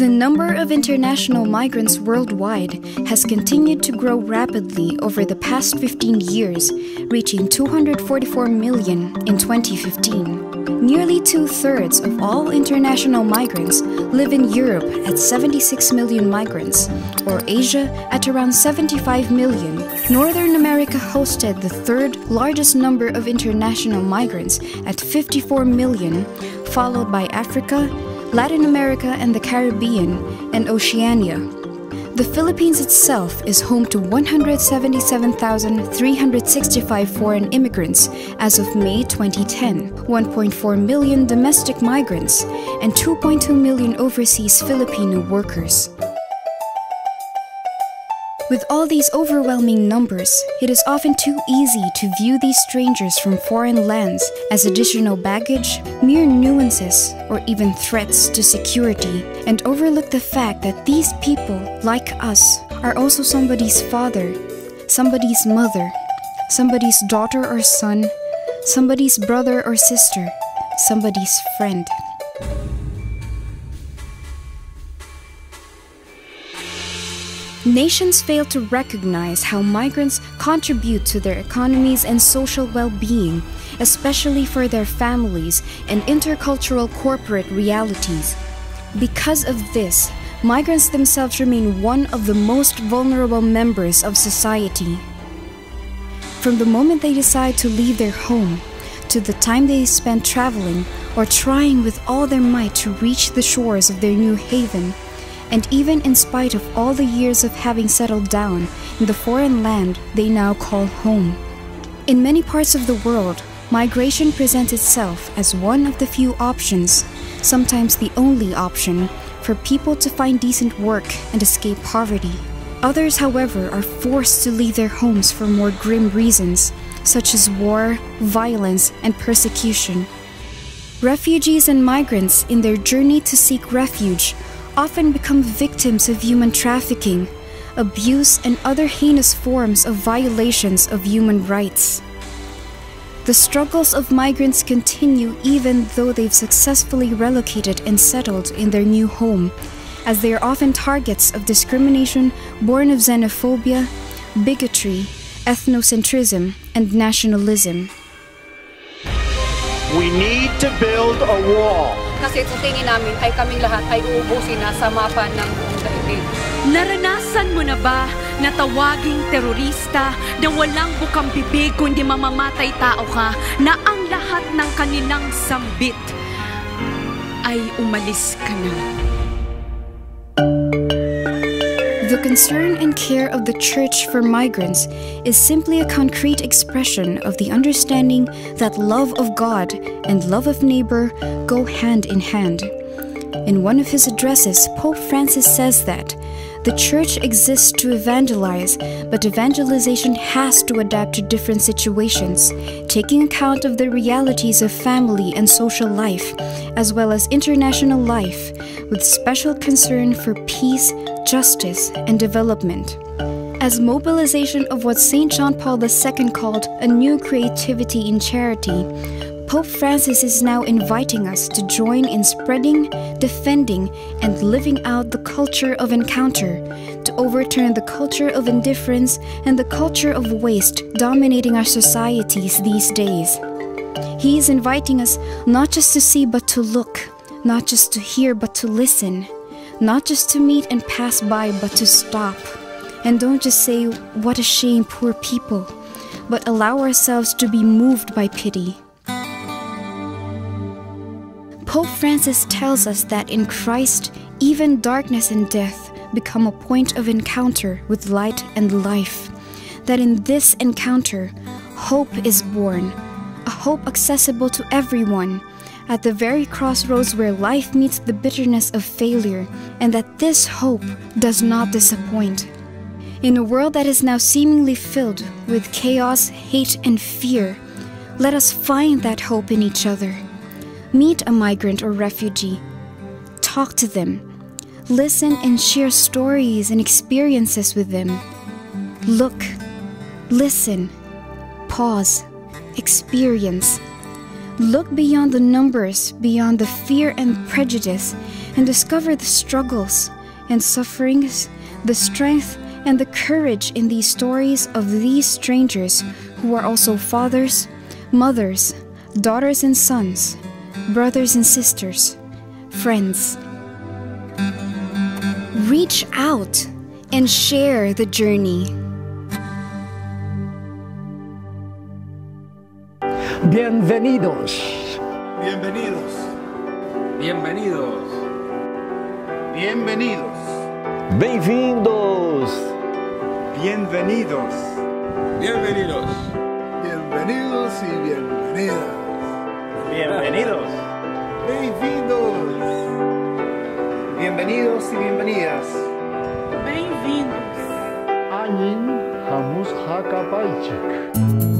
The number of international migrants worldwide has continued to grow rapidly over the past 15 years, reaching 244 million in 2015. Nearly two-thirds of all international migrants live in Europe at 76 million migrants, or Asia at around 75 million. Northern America hosted the third largest number of international migrants at 54 million, followed by Africa, Latin America and the Caribbean, and Oceania. The Philippines itself is home to 177,365 foreign immigrants as of May 2010, 1.4 million domestic migrants, and 2.2 million overseas Filipino workers. With all these overwhelming numbers, it is often too easy to view these strangers from foreign lands as additional baggage, mere nuances, or even threats to security, and overlook the fact that these people, like us, are also somebody's father, somebody's mother, somebody's daughter or son, somebody's brother or sister, somebody's friend. Nations fail to recognize how migrants contribute to their economies and social well-being, especially for their families and intercultural corporate realities. Because of this, migrants themselves remain one of the most vulnerable members of society. From the moment they decide to leave their home, to the time they spend traveling or trying with all their might to reach the shores of their new haven, and even in spite of all the years of having settled down in the foreign land they now call home. In many parts of the world, migration presents itself as one of the few options, sometimes the only option, for people to find decent work and escape poverty. Others, however, are forced to leave their homes for more grim reasons, such as war, violence, and persecution. Refugees and migrants, in their journey to seek refuge, often become victims of human trafficking, abuse, and other heinous forms of violations of human rights. The struggles of migrants continue even though they've successfully relocated and settled in their new home, as they are often targets of discrimination born of xenophobia, bigotry, ethnocentrism, and nationalism. We need to build a wall. Kasi kung tingin namin ay kaming lahat ay uubusin na sa mapa ng buong daigdig. Naranasan mo na ba na tawaging terorista na walang bukang bibig kundi mamamatay tao ka, na ang lahat ng kanilang sambit ay umalis ka na? The concern and care of the Church for migrants is simply a concrete expression of the understanding that love of God and love of neighbor go hand in hand. In one of his addresses, Pope Francis says that the Church exists to evangelize, but evangelization has to adapt to different situations, taking account of the realities of family and social life, as well as international life, with special concern for peace, justice, and development. As mobilization of what St. John Paul II called a new creativity in charity, Pope Francis is now inviting us to join in spreading, defending, and living out the culture of encounter, to overturn the culture of indifference and the culture of waste dominating our societies these days. He is inviting us not just to see but to look, not just to hear but to listen, not just to meet and pass by but to stop. And don't just say, "What a shame, poor people," but allow ourselves to be moved by pity. Pope Francis tells us that in Christ, even darkness and death become a point of encounter with light and life. That in this encounter, hope is born, a hope accessible to everyone, at the very crossroads where life meets the bitterness of failure, and that this hope does not disappoint. In a world that is now seemingly filled with chaos, hate, and fear, let us find that hope in each other. Meet a migrant or refugee. Talk to them. Listen and share stories and experiences with them. Look, listen, pause, experience. Look beyond the numbers, beyond the fear and prejudice, and discover the struggles and sufferings, the strength and the courage in these stories of these strangers who are also fathers, mothers, daughters and sons, brothers and sisters, friends. Reach out and share the journey. Bienvenidos. Bienvenidos. Bienvenidos. Bienvenidos. Bem-vindos. Bienvenidos. Bienvenidos. Bienvenidos y bienvenidas. Bienvenidos. Bem-vindos. Bienvenidos y bienvenidas. Bem-vindos. Anin hamus hakabaichik.